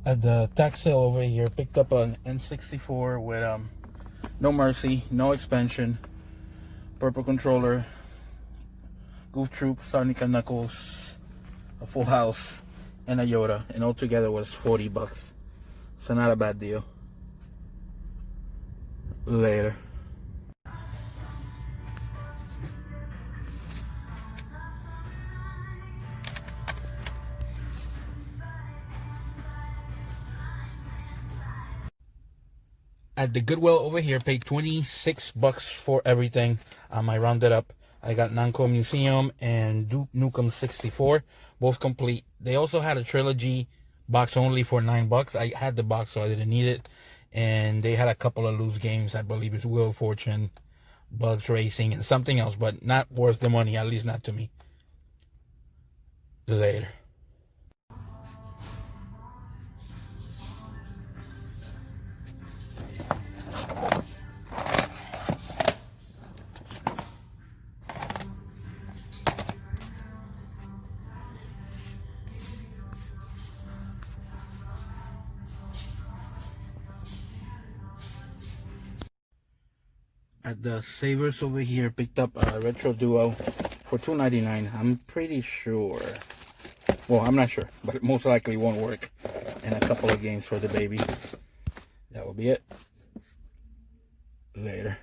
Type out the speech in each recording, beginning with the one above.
At the tax sale over here, picked up an N64 with No Mercy, no expansion, purple controller, Goof Troop, Sonic and Knuckles, a Full House, and a Yoda, and altogether was 40 bucks. So not a bad deal. Later. At the Goodwill over here, paid 26 bucks for everything. I rounded up. I got Namco Museum and Duke Nukem 64, both complete. They also had a trilogy box only for 9 bucks. I had the box, so I didn't need it. And they had a couple of loose games. I believe it's Wheel of Fortune, Bugs Racing, and something else, but not worth the money, at least not to me. Later. At the Savers over here, picked up a Retro Duo for $2.99. I'm pretty sure. Well, I'm not sure, but it most likely won't work. And a couple of games for the baby. That will be it. Later.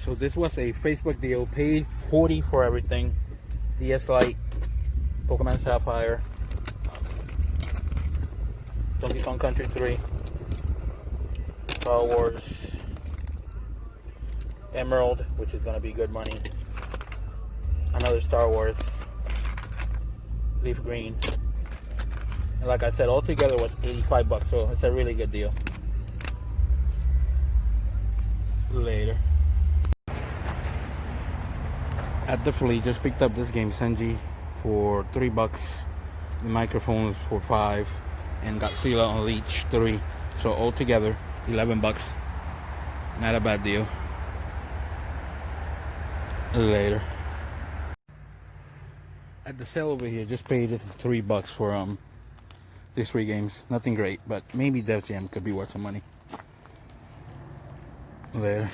So this was a Facebook deal. Paid $40 for everything. DS Lite, Pokemon Sapphire, Donkey Kong Country 3, Star Wars, Emerald, which is gonna be good money. Another Star Wars, Leaf Green. And like I said, altogether was 85 bucks, so it's a really good deal. Later. At the flea, just picked up this game, Senji, for 3 bucks. The microphones for 5, and Godzilla on Leech 3. So altogether, 11 bucks. Not a bad deal. Later. At the sale over here, just paid 3 bucks for these 3 games. Nothing great, but maybe Def Jam could be worth some money. Later.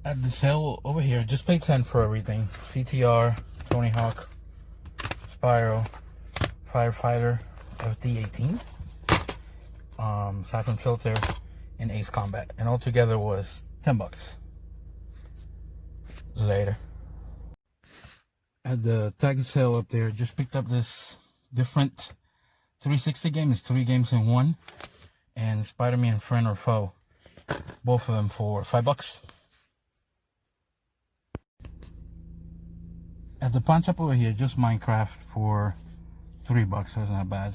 At the sale over here, just paid 10 for everything. CTR, Tony Hawk, Spyro, Firefighter, FD18, Siphon Filter, and Ace Combat. And altogether was 10 bucks. Later. At the tag sale up there, just picked up this different 360 game. It's 3 games in 1. And Spider-Man Friend or Foe. Both of them for 5 bucks. At the pawn shop over here, just Minecraft for 3 bucks, so it's not bad.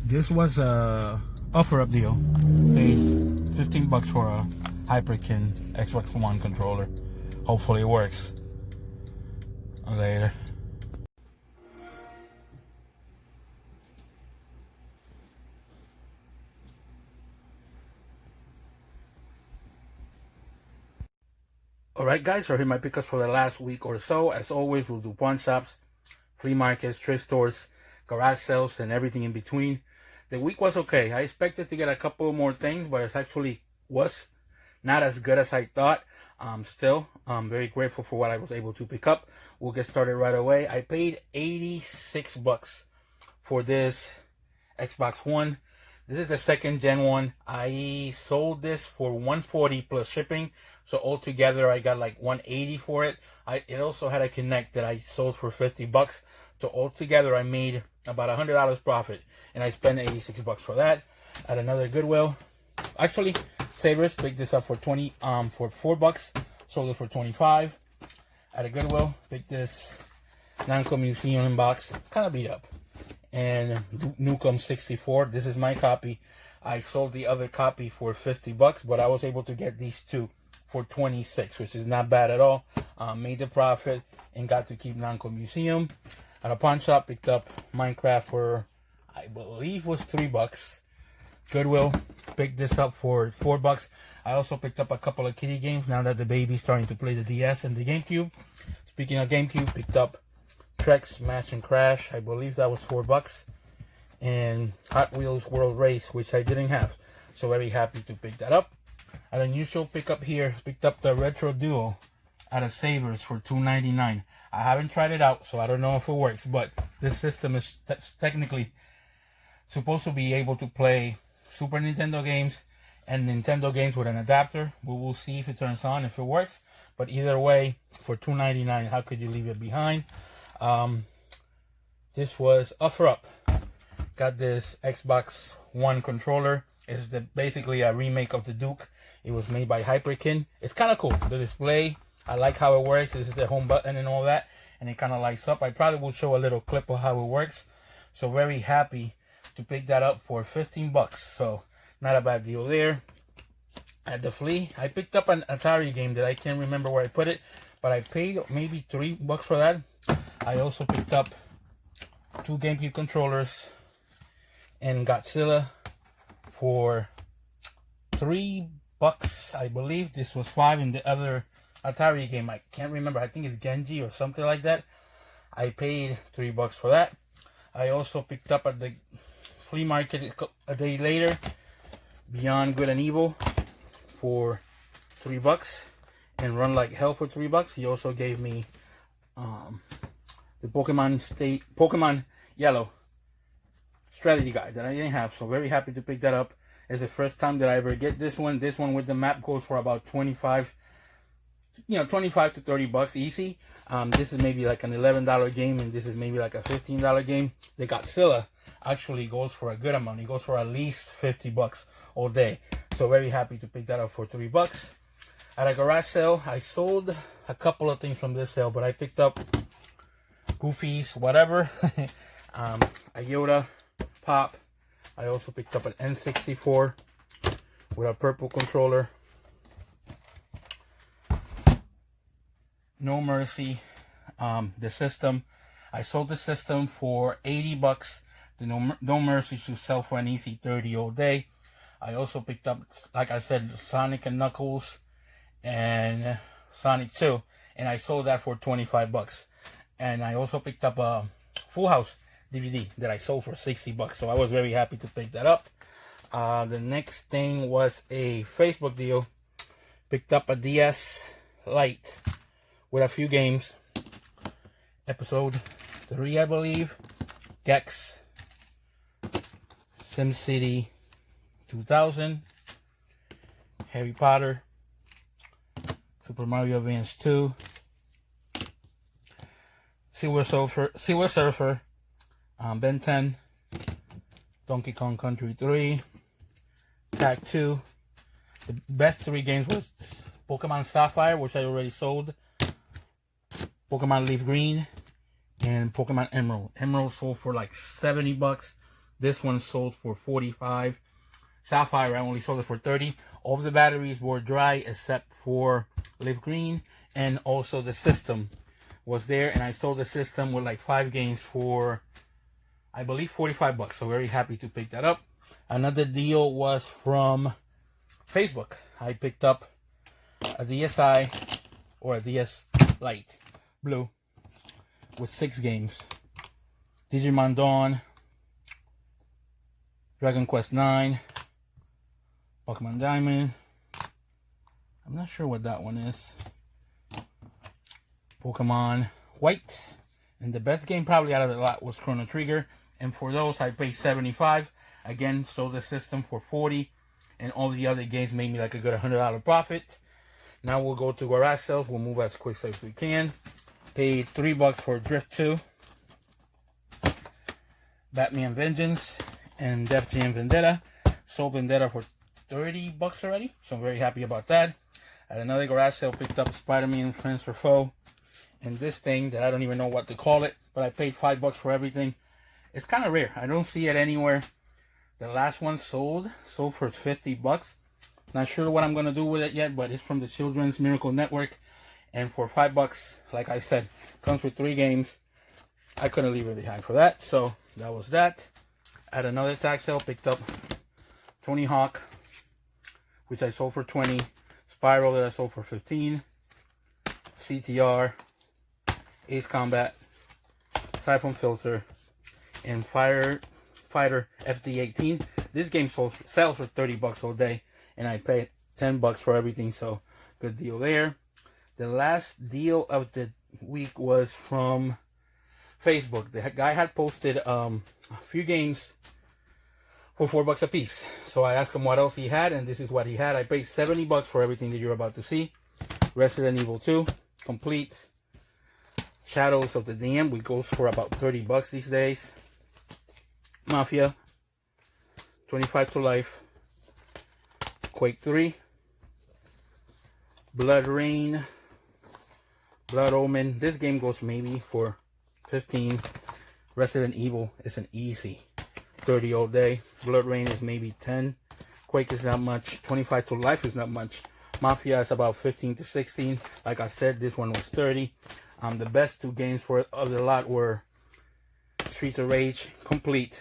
This was a offer up deal. Paid 15 bucks for a Hyperkin Xbox One controller. Hopefully it works. Later. Alright guys, so here are my pickups for the last week or so. As always, we'll do pawn shops, flea markets, thrift stores, garage sales, and everything in between. The week was okay. I expected to get a couple more things, but it actually was not as good as I thought. Still, I'm very grateful for what I was able to pick up. We'll get started right away. I paid 86 bucks for this Xbox One. This is the second gen one. I sold this for 140 plus shipping. So altogether I got like 180 for it. It also had a Kinect that I sold for 50 bucks. So altogether I made about $100 profit, and I spent 86 bucks for that. At another Goodwill, actually Savers, picked this up for 4 bucks, sold it for 25. At a Goodwill, picked this Namco Museum box, kind of beat up, and Nukem 64. This is my copy. I sold the other copy for 50 bucks, but I was able to get these two for 26, which is not bad at all. Made the profit and got to keep Namco Museum. At a pawn shop, picked up Minecraft for, I believe, was 3 bucks. Goodwill, picked this up for 4 bucks. I also picked up a couple of kiddie games now that the baby's starting to play the DS and the GameCube. Speaking of GameCube, picked up Trek Smash and Crash. I believe that was 4 bucks. And Hot Wheels World Race, which I didn't have. So very happy to pick that up. An unusual pickup here, picked up the Retro Duo out of Savers for $2.99. I haven't tried it out, so I don't know if it works, but this system is technically supposed to be able to play Super Nintendo games and Nintendo games with an adapter. We will see if it turns on, if it works. But either way, for $2.99, how could you leave it behind? This was Offer Up. Got this Xbox One controller. It's basically a remake of the Duke. It was made by Hyperkin. It's kind of cool. The display, I like how it works. This is the home button and all that, and it kind of lights up. I probably will show a little clip of how it works. So very happy to pick that up for 15 bucks. So not a bad deal there. At the flea, I picked up an Atari game that I can't remember where I put it, but I paid maybe 3 bucks for that. I also picked up 2 GameCube controllers and Godzilla for 3 bucks. I believe this was 5 in the other Atari game. I can't remember. I think it's Genji or something like that. I paid 3 bucks for that. I also picked up at the flea market a day later Beyond Good and Evil for 3 bucks and Run Like Hell for 3 bucks. He also gave me the Pokemon Yellow strategy guide that I didn't have, so very happy to pick that up. It's the first time that I ever get this one. This one with the map goes for about 25 to 30 bucks easy. This is maybe like an $11 game, and this is maybe like a $15 game. The Godzilla actually goes for a good amount. It goes for at least 50 bucks all day. So very happy to pick that up for 3 bucks. At a garage sale, I sold a couple of things from this sale, but I picked up Goofy's whatever, a Yoda Pop. I also picked up an N64 with a purple controller. No Mercy, the system. I sold the system for 80 bucks. The No Mercy should sell for an easy 30 all day. I also picked up, like I said, Sonic and Knuckles and Sonic 2, and I sold that for 25 bucks. And I also picked up a Full House DVD that I sold for 60 bucks. So I was very happy to pick that up. The next thing was a Facebook deal. Picked up a DS Lite with a few games. Episode 3, I believe. Gex. SimCity 2000. Harry Potter. Super Mario Advance 2. Silver Surfer. Ben 10. Donkey Kong Country 3. Tag 2. The best 3 games was Pokemon Sapphire, which I already sold. Pokemon Leaf Green. And Pokemon Emerald. Emerald sold for like 70 bucks. This one sold for 45. Sapphire, I only sold it for 30. All of the batteries were dry except for Leaf Green. And also the system was there. And I sold the system with like 5 games for, I believe, 45 bucks. So very happy to pick that up. Another deal was from Facebook. I picked up a DSi or a DS Lite Blue with 6 games. Digimon Dawn, Dragon Quest 9, Pokemon Diamond. I'm not sure what that one is. Pokemon White. And the best game probably out of the lot was Chrono Trigger. And for those, I paid $75. Again, sold the system for $40. And all the other games made me like a good $100 profit. Now we'll go to garage sales. We'll move as quick as we can. Paid $3 for Drift 2. Batman Vengeance. And Def Jam Vendetta. Sold Vendetta for $30 already. So I'm very happy about that. At another garage sale, picked up Spider-Man Friends for Foe. And this thing that I don't even know what to call it, but I paid $5 for everything. It's kind of rare. I don't see it anywhere. The last one sold for $50. Not sure what I'm going to do with it yet, but it's from the Children's Miracle Network. And for $5, like I said, comes with 3 games. I couldn't leave it behind for that. So that was that. At another tax sale, picked up Tony Hawk, which I sold for $20. Spiral that I sold for $15. CTR. Ace Combat, Siphon Filter, and Fighter FD18. This game sells for $30 all day, and I paid $10 for everything, so good deal there. The last deal of the week was from Facebook. The guy had posted a few games for $4 a piece. So I asked him what else he had, and this is what he had. I paid $70 for everything that you're about to see. Resident Evil 2, complete. Shadows of the Dam, which goes for about $30 these days. Mafia, 25 to Life. Quake 3. Blood Rain. Blood Omen. This game goes maybe for 15. Resident Evil is an easy 30 all day. Blood Rain is maybe 10. Quake is not much. 25 to Life is not much. Mafia is about 15 to 16. Like I said, this one was 30. The best 2 games of the lot were Streets of Rage complete.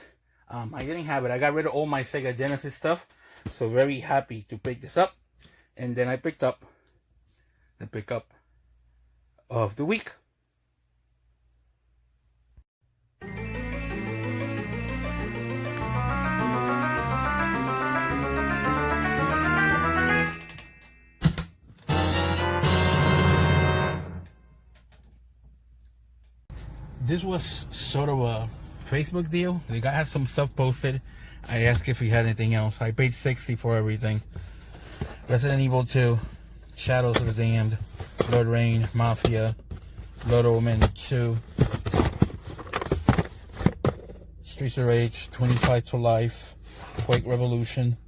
I didn't have it. I got rid of all my Sega Genesis stuff. So very happy to pick this up. And then I picked up the pickup of the week. This was sort of a Facebook deal. The guy had some stuff posted. I asked if he had anything else. I paid $60 for everything. Resident Evil 2, Shadows of the Damned, Blood Rain, Mafia, Blood Omen 2, Streets of Rage, 25 to Life, Quake Revolution,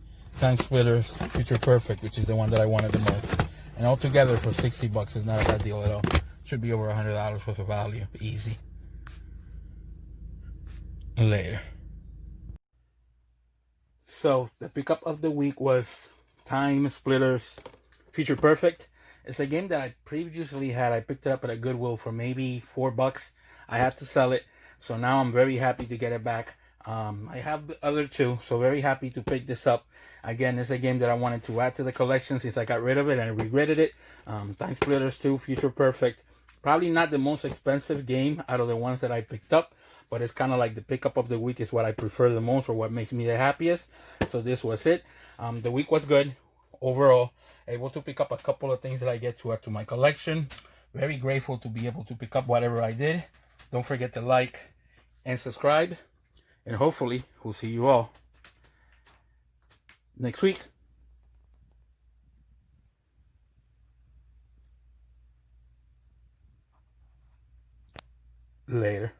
Time Splitters, Future Perfect, which is the one that I wanted the most. And altogether for $60 is not a bad deal at all. Should be over $100 worth of value. Easy. Later. So the pickup of the week was Time Splitters Future Perfect. It's a game that I previously had. I picked it up at a Goodwill for maybe $4. I had to sell it, so now I'm very happy to get it back. I have the other 2, so very happy to pick this up. Again, it's a game that I wanted to add to the collection since I got rid of it and I regretted it. Time Splitters 2 Future Perfect. Probably not the most expensive game out of the ones that I picked up, but it's kind of like the pickup of the week is what I prefer the most, or what makes me the happiest. So this was it. The week was good overall. Able to pick up a couple of things that I get to add to my collection. Very grateful to be able to pick up whatever I did. Don't forget to like and subscribe, and hopefully we'll see you all next week. Later.